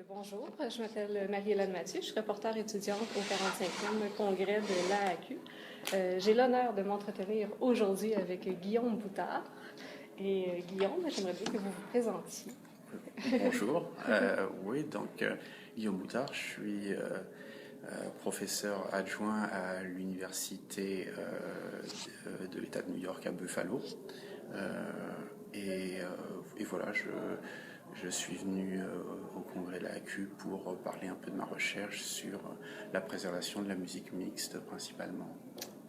Bonjour, je m'appelle Marie-Hélène Mathieu, je suis reporter étudiante au 45e congrès de l'AAQ. J'ai l'honneur de m'entretenir aujourd'hui avec Guillaume Boutard. Et Guillaume, j'aimerais bien que vous vous présentiez. Bonjour, Guillaume Boutard, je suis professeur adjoint à l'université de l'État de New York à Buffalo. Et voilà, je suis venu au congrès de l'AAQ pour parler un peu de ma recherche sur la préservation de la musique mixte principalement.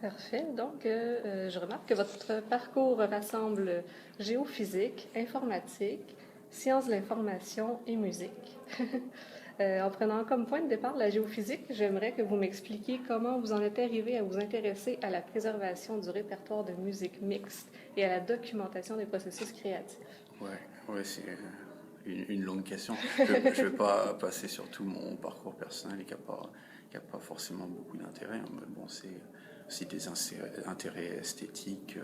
Parfait. Donc, je remarque que votre parcours rassemble géophysique, informatique, sciences de l'information et musique. En prenant comme point de départ la géophysique, j'aimerais que vous m'expliquiez comment vous en êtes arrivé à vous intéresser à la préservation du répertoire de musique mixte et à la documentation des processus créatifs. Ouais, c'est une longue question. Je ne vais pas passer sur tout mon parcours personnel qui n'a pas forcément beaucoup d'intérêt. Mais bon, c'est aussi des intérêts esthétiques,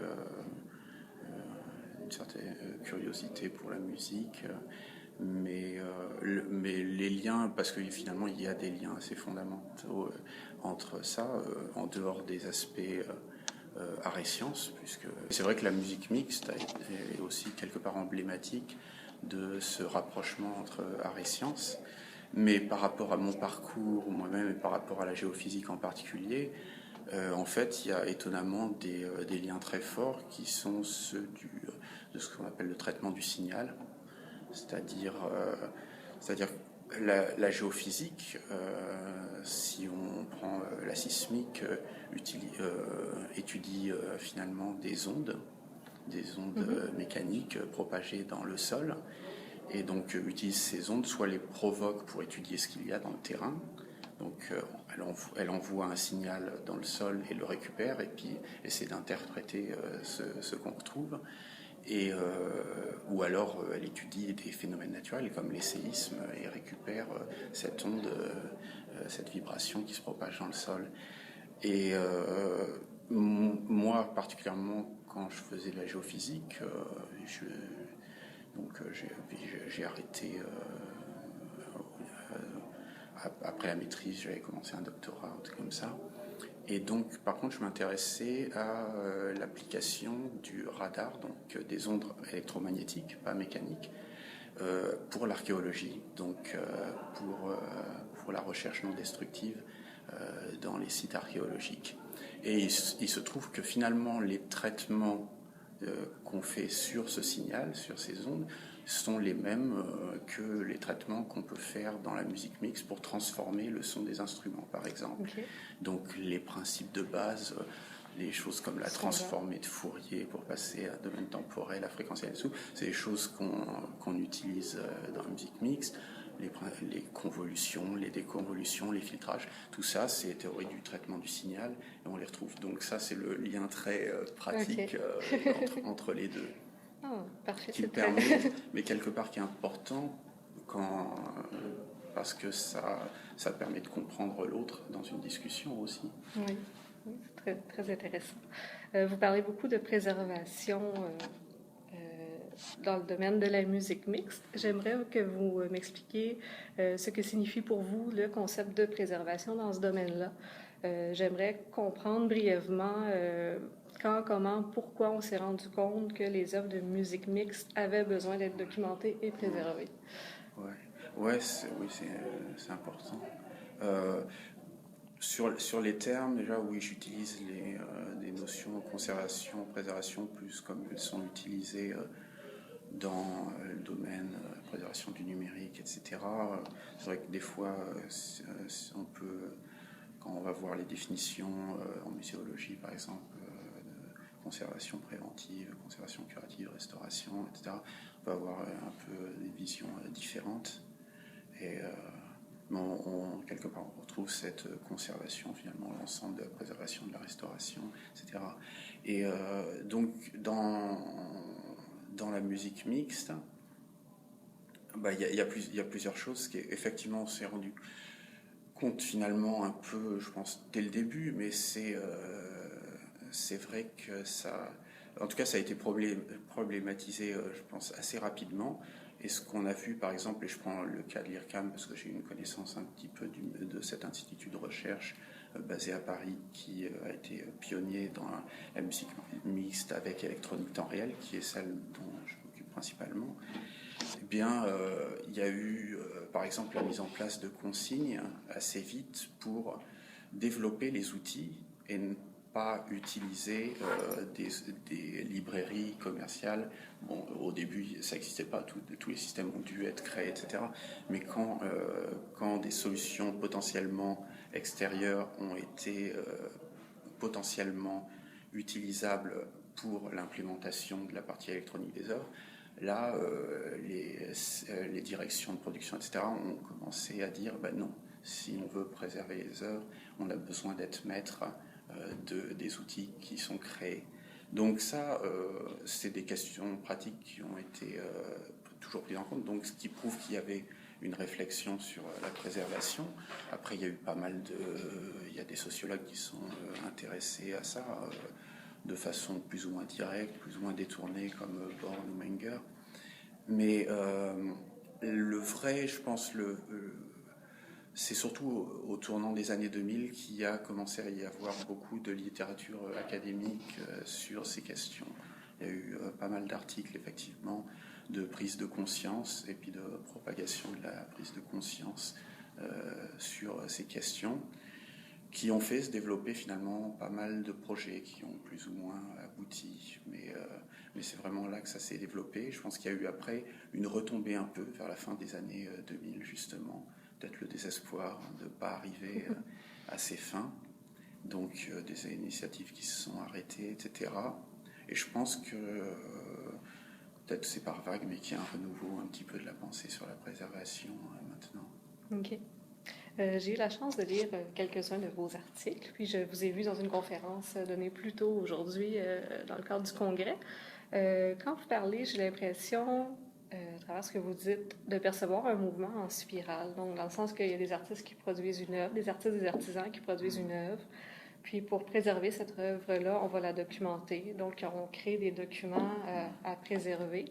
une certaine curiosité pour la musique. Mais les liens, parce que finalement il y a des liens assez fondamentaux entre ça, en dehors des aspects art et sciences, puisque c'est vrai que la musique mixte est aussi quelque part emblématique de ce rapprochement entre art et sciences. Mais par rapport à mon parcours moi-même et par rapport à la géophysique en particulier, en fait, il y a étonnamment des liens très forts qui sont ceux de ce qu'on appelle le traitement du signal. C'est-à-dire la géophysique, si on prend la sismique, étudie finalement des ondes mécaniques propagées dans le sol, et donc utilise ces ondes, soit les provoque pour étudier ce qu'il y a dans le terrain. Donc elle envoie un signal dans le sol et le récupère, et puis essaie d'interpréter ce qu'on retrouve. Ou alors elle étudie des phénomènes naturels comme les séismes et récupère cette onde, cette vibration qui se propage dans le sol. Et moi particulièrement, quand je faisais de la géophysique, j'ai arrêté après la maîtrise, j'avais commencé un doctorat, un truc comme ça. Et donc, par contre, je m'intéressais à l'application du radar, donc des ondes électromagnétiques, pas mécaniques, pour l'archéologie, donc pour la recherche non destructive dans les sites archéologiques. Et il se trouve que finalement, les traitements qu'on fait sur ce signal, sur ces ondes, sont les mêmes que les traitements qu'on peut faire dans la musique mixte pour transformer le son des instruments, par exemple. Okay. Donc les principes de base, les choses comme la transformée de Fourier pour passer à domaine temporel, à fréquentiel et tout, c'est des choses qu'on utilise dans la musique mixte. Les convolutions, les déconvolutions, les filtrages, tout ça, c'est théorie du traitement du signal, et on les retrouve. Donc ça, c'est le lien très pratique entre les deux. Oh, parfait, qui permet, mais quelque part qui est important parce que ça permet de comprendre l'autre dans une discussion aussi. Oui, c'est très, très intéressant. Vous parlez beaucoup de préservation dans le domaine de la musique mixte. J'aimerais que vous m'expliquiez ce que signifie pour vous le concept de préservation dans ce domaine-là. J'aimerais comprendre brièvement quand, comment, pourquoi on s'est rendu compte que les œuvres de musique mixte avaient besoin d'être documentées et préservées. Oui, c'est important. Sur les termes, déjà, oui, j'utilise des notions de conservation, préservation, plus comme elles sont utilisées dans le domaine préservation du numérique, etc. C'est vrai que des fois, on peut, quand on va voir les définitions en muséologie, par exemple, de conservation préventive, conservation curative, restauration, etc., on peut avoir un peu des visions différentes. Et quelque part, on retrouve cette conservation, finalement, l'ensemble de la préservation, de la restauration, etc. Et donc, dans la musique mixte, il y a plusieurs choses qui, effectivement, on s'est rendu compte finalement un peu, je pense, dès le début, mais c'est vrai que ça... En tout cas, ça a été problématisé, je pense, assez rapidement. Et ce qu'on a vu, par exemple, et je prends le cas de l'IRCAM parce que j'ai une connaissance un petit peu de cet institut de recherche basé à Paris qui a été pionnier dans la musique mixte avec électronique temps réel, qui est celle dont je m'occupe principalement. Eh bien, il y a eu, par exemple, la mise en place de consignes assez vite pour développer les outils et ne pas utiliser des librairies commerciales. Bon, au début, ça n'existait pas, tous les systèmes ont dû être créés, etc. Mais quand des solutions potentiellement extérieures ont été potentiellement utilisables pour l'implémentation de la partie électronique des œuvres, là, les directions de production, etc., ont commencé à dire non, si on veut préserver les œuvres, on a besoin d'être maître des outils qui sont créés. Donc ça, c'est des questions pratiques qui ont été toujours prises en compte, donc ce qui prouve qu'il y avait une réflexion sur la préservation. Après, il y a eu pas mal il y a des sociologues qui sont intéressés à ça de façon plus ou moins directe, plus ou moins détournée, comme Born ou Menger. Mais le vrai, je pense, c'est surtout au tournant des années 2000 qu'il y a commencé à y avoir beaucoup de littérature académique sur ces questions. Il y a eu pas mal d'articles, effectivement, de prise de conscience et puis de propagation de la prise de conscience sur ces questions, qui ont fait se développer finalement pas mal de projets qui ont plus ou moins abouti. Mais c'est vraiment là que ça s'est développé. Je pense qu'il y a eu après une retombée un peu vers la fin des années 2000, justement. Peut-être le désespoir de ne pas arriver à ses fins. Donc des initiatives qui se sont arrêtées, etc. Et je pense que peut-être c'est par vague, mais qu'il y a un renouveau un petit peu de la pensée sur la préservation maintenant. OK. J'ai eu la chance de lire quelques-uns de vos articles, puis je vous ai vu dans une conférence donnée plus tôt aujourd'hui dans le cadre du congrès. Quand vous parlez, j'ai l'impression, à travers ce que vous dites, de percevoir un mouvement en spirale. Donc, dans le sens qu'il y a des artistes qui produisent une œuvre, des artistes, des artisans qui produisent une œuvre. Puis, pour préserver cette œuvre-là, on va la documenter. Donc, on crée des documents à préserver.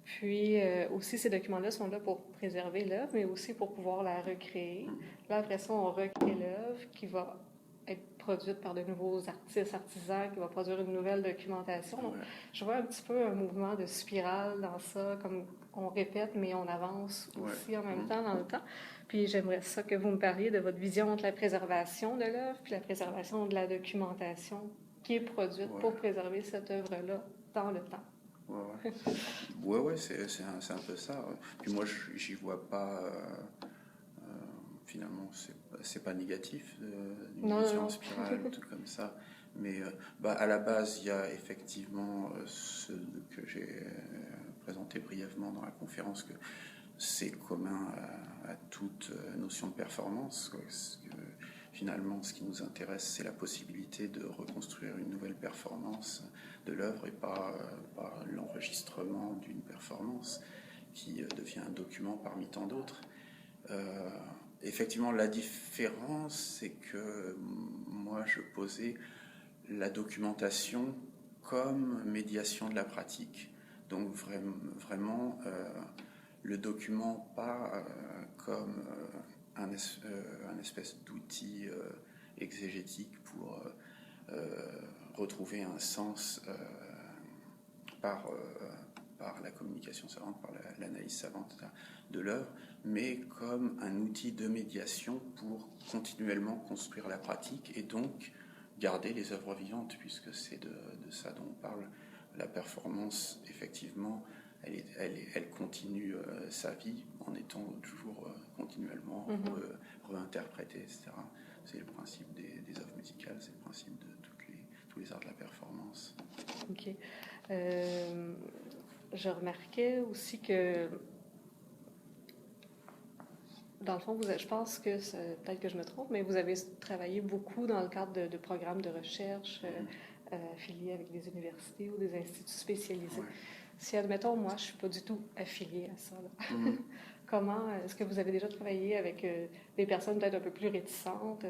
Puis, aussi, ces documents-là sont là pour préserver l'œuvre, mais aussi pour pouvoir la recréer. Là, après ça, on recrée l'œuvre qui va être produite par de nouveaux artistes, artisans, qui va produire une nouvelle documentation. Donc, je vois un petit peu un mouvement de spirale dans ça, comme on répète, mais on avance aussi en même temps dans le temps. Puis j'aimerais ça que vous me parliez de votre vision entre la préservation de l'œuvre puis la préservation de la documentation qui est produite pour préserver cette œuvre-là dans le temps. Ouais, c'est un peu ça. Puis moi, j'y vois pas... finalement, c'est pas négatif d'une vision spirale, tout comme ça. Mais à la base, il y a effectivement ce que j'ai présenté brièvement dans la conférence, que c'est commun à toute notion de performance. Parce que, finalement, ce qui nous intéresse, c'est la possibilité de reconstruire une nouvelle performance de l'œuvre et pas l'enregistrement d'une performance qui devient un document parmi tant d'autres. Effectivement, la différence, c'est que moi, je posais la documentation comme médiation de la pratique. Donc vraiment le document pas comme un espèce d'outil exégétique pour retrouver un sens par la communication savante, par l'analyse savante de l'œuvre, mais comme un outil de médiation pour continuellement construire la pratique et donc garder les œuvres vivantes, puisque c'est de ça dont on parle. La performance, effectivement, elle continue sa vie en étant toujours continuellement réinterprétée, etc. C'est le principe des œuvres musicales, c'est le principe de tous les arts de la performance. OK. Je remarquais aussi que, dans le fond, je pense que, peut-être que je me trompe, mais vous avez travaillé beaucoup dans le cadre de programmes de recherche affiliés avec des universités ou des instituts spécialisés. Si, admettons, moi, je ne suis pas du tout affiliée à ça, comment est-ce que vous avez déjà travaillé avec des personnes peut-être un peu plus réticentes,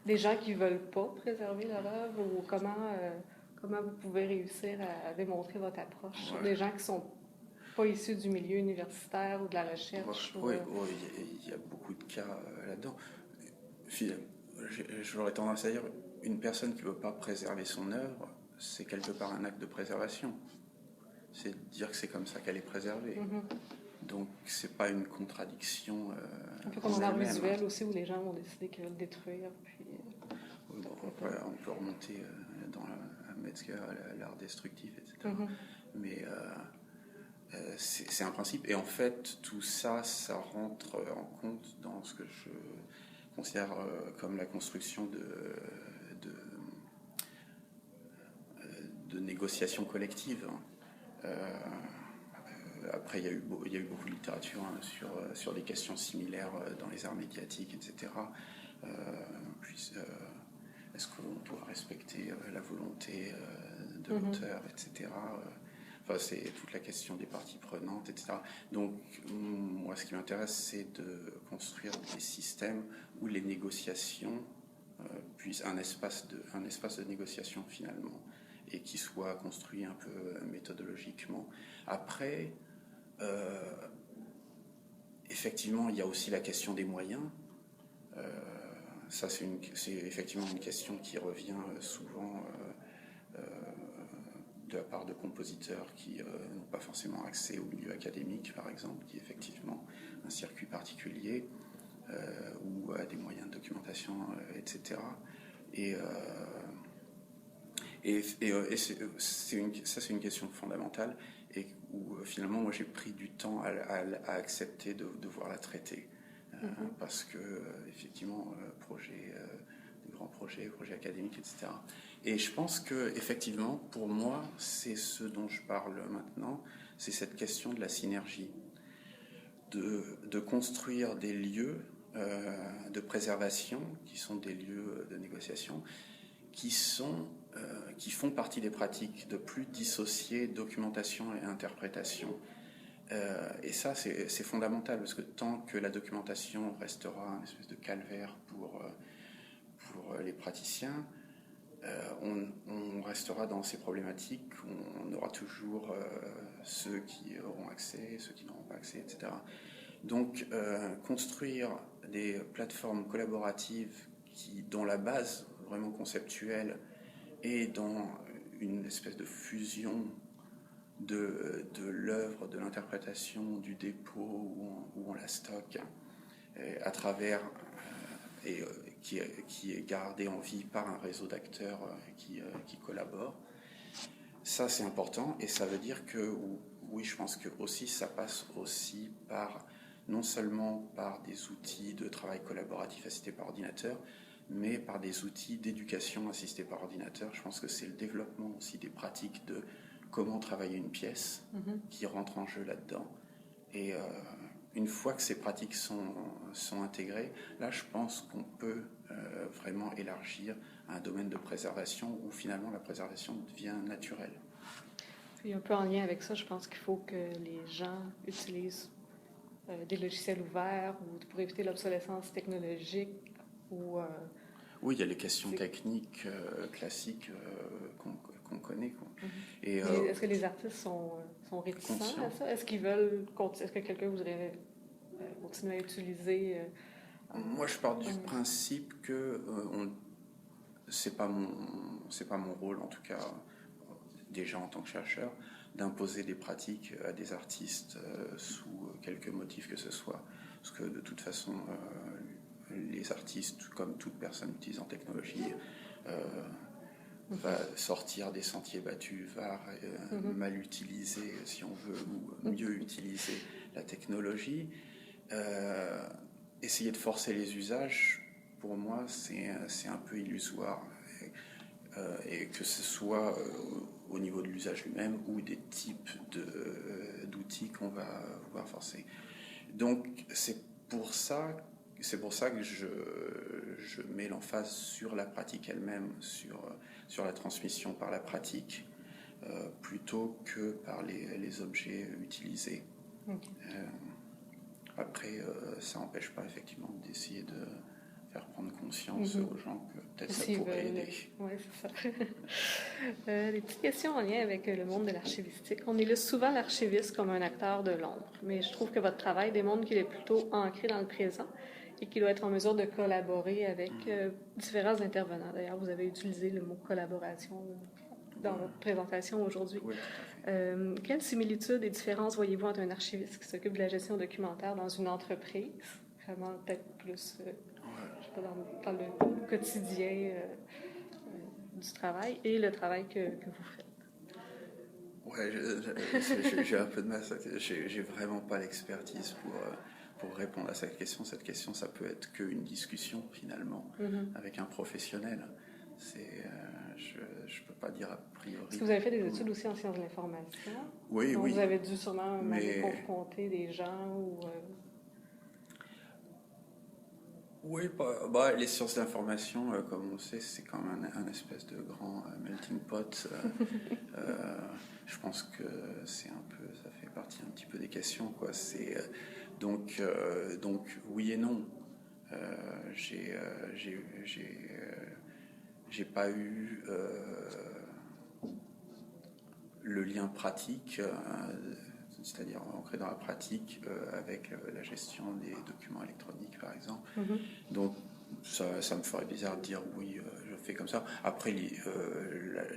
des gens qui ne veulent pas préserver leur œuvre, ou comment vous pouvez réussir à démontrer votre approche? Des gens qui ne sont pas issus du milieu universitaire ou de la recherche. Oui, il y a beaucoup de cas là-dedans. J'aurais tendance à dire, une personne qui ne veut pas préserver son œuvre, c'est quelque part un acte de préservation. C'est dire que c'est comme ça qu'elle est préservée. Donc, c'est pas une contradiction. Un peu comme en art visuel aussi, où les gens vont décider qu'ils veulent le détruire. Puis, on peut remonter dans à Metzger, à l'art destructif, etc. Mais c'est un principe. Et en fait, tout ça, ça rentre en compte dans ce que je considère comme la construction de négociations collectives. Après, il y a eu beaucoup de littérature sur des questions similaires dans les arts médiatiques, etc. Est-ce qu'on doit respecter la volonté de l'auteur, etc. Enfin, c'est toute la question des parties prenantes, etc. Donc, moi, ce qui m'intéresse, c'est de construire des systèmes où les négociations puissent un espace de négociation finalement, et qui soit construit un peu méthodologiquement. Après, effectivement, il y a aussi la question des moyens. Ça, c'est effectivement une question qui revient souvent de la part de compositeurs qui n'ont pas forcément accès au milieu académique, par exemple, qui est effectivement un circuit particulier, ou à des moyens de documentation, etc. C'est une question fondamentale, et où finalement moi j'ai pris du temps à accepter de devoir la traiter, parce que effectivement des grands projets académiques, etc. Et je pense que effectivement pour moi c'est ce dont je parle maintenant, c'est cette question de la synergie, de construire des lieux de préservation qui sont des lieux de négociation qui font partie des pratiques, de plus dissocier documentation et interprétation. Et ça, c'est fondamental, parce que tant que la documentation restera une espèce de calvaire pour les praticiens, on restera dans ces problématiques, on aura toujours ceux qui auront accès, ceux qui n'auront pas accès, etc. Donc, construire des plateformes collaboratives dont la base vraiment conceptuelle est dans une espèce de fusion de l'œuvre, de l'interprétation, du dépôt où on la stocke, à travers qui est gardé en vie par un réseau d'acteurs qui collaborent. Ça, c'est important, et ça veut dire que, oui, je pense que aussi ça passe aussi par, non seulement par des outils de travail collaboratif assistés par ordinateur, mais par des outils d'éducation assistés par ordinateur. Je pense que c'est le développement aussi des pratiques de comment travailler une pièce qui rentre en jeu là-dedans. Et une fois que ces pratiques sont intégrées, là, je pense qu'on peut vraiment élargir à un domaine de préservation où finalement la préservation devient naturelle. Puis un peu en lien avec ça, je pense qu'il faut que les gens utilisent des logiciels ouverts ou pour éviter l'obsolescence technologique. Oui, il y a les questions techniques classiques qu'on connaît, quoi. Et, est-ce que les artistes sont réticents à ça? Est-ce que quelqu'un voudrait continuer à utiliser moi, je pars du principe que c'est pas mon rôle, en tout cas, déjà en tant que chercheur, d'imposer des pratiques à des artistes sous quelque motif que ce soit. Parce que de toute façon, les artistes, comme toute personne utilisant technologie, va sortir des sentiers battus, va mal utiliser, si on veut, ou mieux utiliser la technologie. Essayer de forcer les usages, pour moi, c'est un peu illusoire. Et que ce soit au niveau de l'usage lui-même ou des types d'outils qu'on va pouvoir forcer. Donc, c'est pour ça que je mets l'emphase sur la pratique elle-même, sur la transmission par la pratique, plutôt que par les objets utilisés. Okay. Après, ça n'empêche pas effectivement d'essayer de faire prendre conscience aux gens que peut-être ça S'ils pourrait veulent. aider. Oui, c'est ça. Des petites questions en lien avec le monde de l'archivistique. On illustre souvent l'archiviste comme un acteur de l'ombre, mais je trouve que votre travail démontre qu'il est plutôt ancré dans le présent et qu'il doit être en mesure de collaborer avec différents intervenants. D'ailleurs, vous avez utilisé le mot collaboration dans votre présentation aujourd'hui. Oui, tout à fait. Quelles similitudes et différences voyez-vous entre un archiviste qui s'occupe de la gestion documentaire dans une entreprise, vraiment peut-être plus je sais pas, dans le quotidien du travail, et le travail que vous faites? Ouais, j'ai un peu de mal. J'ai vraiment pas l'expertise pour répondre à cette question. Cette question, ça peut être qu'une discussion finalement avec un professionnel. Je peux pas dire a priori. Est-ce que vous avez fait des études aussi en sciences de l'information? Oui, Donc oui. vous avez dû sûrement confronter des gens ou... Oui, les sciences d'information, comme on sait, c'est quand même un espèce de grand melting pot. Je pense que c'est un peu, ça fait partie un petit peu des questions, quoi. Donc oui et non. J'ai pas eu le lien pratique, c'est-à-dire ancré dans la pratique avec la gestion des documents électroniques, par exemple. Donc ça me ferait bizarre de dire oui, je fais comme ça. Après,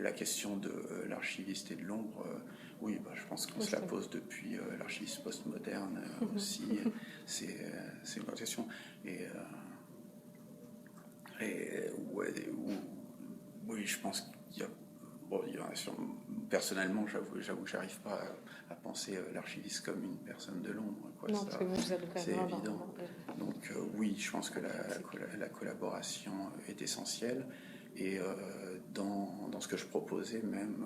la question de l'archiviste et de l'ombre, oui, je pense qu'on se la pose depuis l'archiviste postmoderne aussi. C'est une bonne question. Oui, je pense qu'il y a... Personnellement, j'avoue que j'arrive pas à penser l'archiviste comme une personne de l'ombre. Non, parce que vous êtes c'est évident. Donc oui, je pense que la collaboration est essentielle. Et dans ce que je proposais, même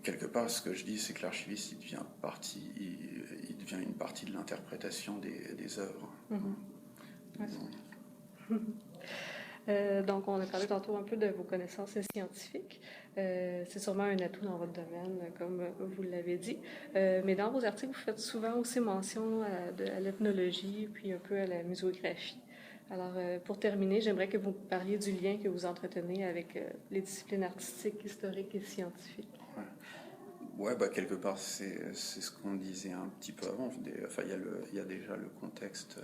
quelque part, ce que je dis, c'est que l'archiviste, il devient une partie de l'interprétation des œuvres. Donc, on a parlé tantôt un peu de vos connaissances scientifiques. C'est sûrement un atout dans votre domaine, comme vous l'avez dit. Mais dans vos articles, vous faites souvent aussi mention à l'ethnologie, puis un peu à la muséographie. Alors, pour terminer, j'aimerais que vous parliez du lien que vous entretenez avec les disciplines artistiques, historiques et scientifiques. Ouais, quelque part, c'est ce qu'on disait un petit peu avant. Enfin, il y a déjà le contexte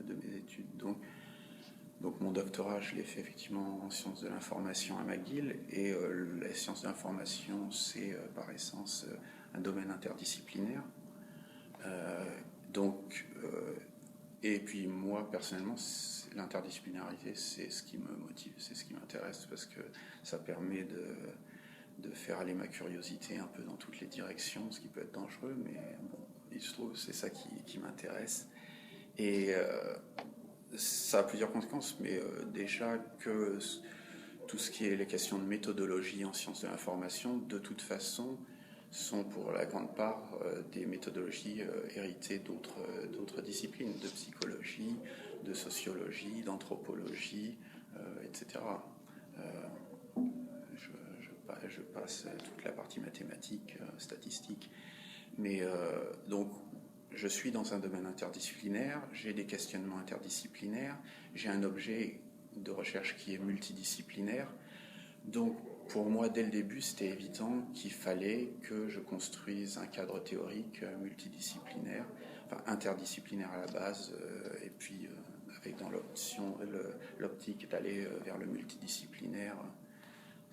de mes études. Donc mon doctorat, je l'ai fait effectivement en sciences de l'information à McGill, et les sciences de l'information, c'est par essence un domaine interdisciplinaire. Et puis moi, personnellement, l'interdisciplinarité, c'est ce qui me motive, c'est ce qui m'intéresse, parce que ça permet de faire aller ma curiosité un peu dans toutes les directions, ce qui peut être dangereux, mais bon, il se trouve, c'est ça qui m'intéresse. Et ça a plusieurs conséquences, mais déjà que tout ce qui est les questions de méthodologie en sciences de l'information, de toute façon, sont pour la grande part des méthodologies héritées d'autres disciplines, de psychologie, de sociologie, d'anthropologie, etc. Je passe toute la partie mathématique, statistique. Mais donc, je suis dans un domaine interdisciplinaire, j'ai des questionnements interdisciplinaires, j'ai un objet de recherche qui est multidisciplinaire. Donc, pour moi, dès le début, c'était évident qu'il fallait que je construise un cadre théorique multidisciplinaire, enfin interdisciplinaire à la base, et puis avec dans l'optique d'aller vers le multidisciplinaire.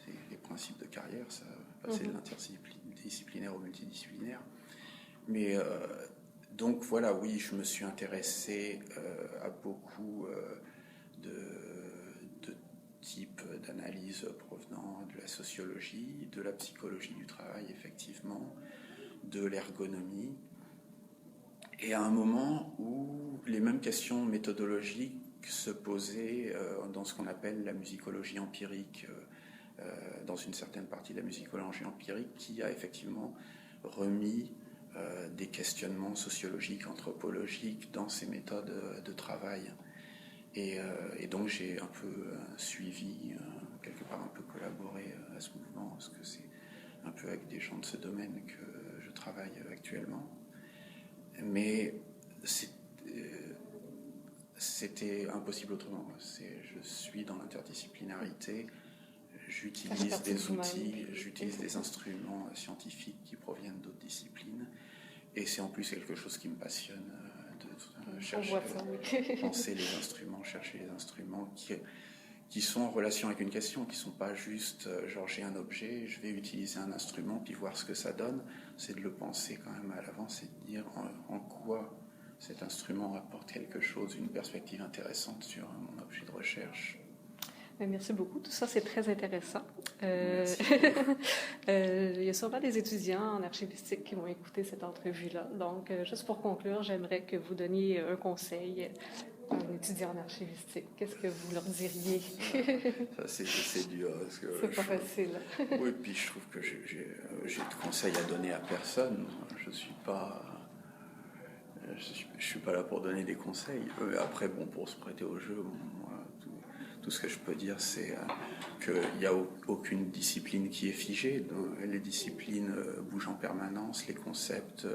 C'est les principes de carrière, ça, passer de l'interdisciplinaire au multidisciplinaire. Mais donc voilà, oui, je me suis intéressé à beaucoup de types d'analyses provenant de la sociologie, de la psychologie du travail, effectivement, de l'ergonomie. Et à un moment où les mêmes questions méthodologiques se posaient dans ce qu'on appelle la musicologie empirique, dans une certaine partie de la musicologie empirique, qui a effectivement remis des questionnements sociologiques, anthropologiques dans ces méthodes de travail. Et donc j'ai un peu suivi, quelque part un peu collaboré à ce mouvement, parce que c'est un peu avec des gens de ce domaine que je travaille actuellement. Mais c'était impossible autrement. Je suis dans l'interdisciplinarité, Ça fait j'utilise partie des de vous-même. outils, j'utilise des instruments scientifiques qui proviennent d'autres disciplines, et c'est en plus quelque chose qui me passionne de On chercher, voit ça, oui. penser les instruments, chercher les instruments qui sont en relation avec une question, qui ne sont pas juste genre j'ai un objet, je vais utiliser un instrument puis voir ce que ça donne. C'est de le penser quand même à l'avance et de dire en quoi cet instrument apporte quelque chose, une perspective intéressante sur mon objet de recherche. Merci beaucoup. Tout ça, c'est très intéressant. Merci. Il y a sûrement des étudiants en archivistique qui vont écouter cette entrevue-là. Donc, juste pour conclure, j'aimerais que vous donniez un conseil à un étudiant en archivistique. Qu'est-ce que vous leur diriez? Ça, c'est dur. Parce que C'est pas facile. Oui, puis je trouve que j'ai de conseils à donner à personne. Je suis pas... Je suis pas là pour donner des conseils. Après, bon, pour se prêter au jeu, moi, tout ce que je peux dire, c'est qu'il n'y a aucune discipline qui est figée. Les disciplines bougent en permanence, les concepts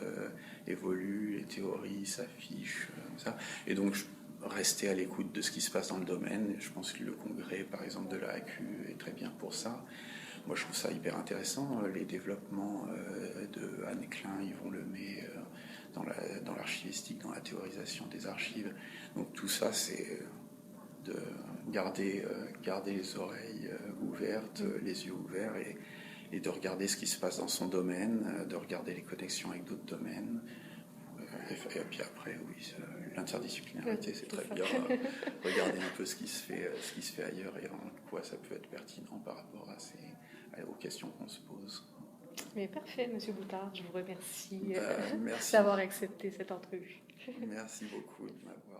évoluent, les théories s'affichent, ça. Et donc, rester à l'écoute de ce qui se passe dans le domaine. Je pense que le congrès, par exemple, de l'AAQ est très bien pour ça. Moi, je trouve ça hyper intéressant. Les développements de Anne Klein, Yvon Lemay, dans l'archivistique, dans la théorisation des archives. Donc tout ça, c'est de garder les oreilles ouvertes, les yeux ouverts et de regarder ce qui se passe dans son domaine, de regarder les connexions avec d'autres domaines. Et puis après, oui, l'interdisciplinarité, c'est très bien. Regarder un peu ce qui se fait ailleurs et en quoi ça peut être pertinent par rapport aux questions qu'on se pose. Mais parfait, M. Boutard. Je vous remercie Merci. d'avoir accepté cette entrevue. Merci beaucoup de m'avoir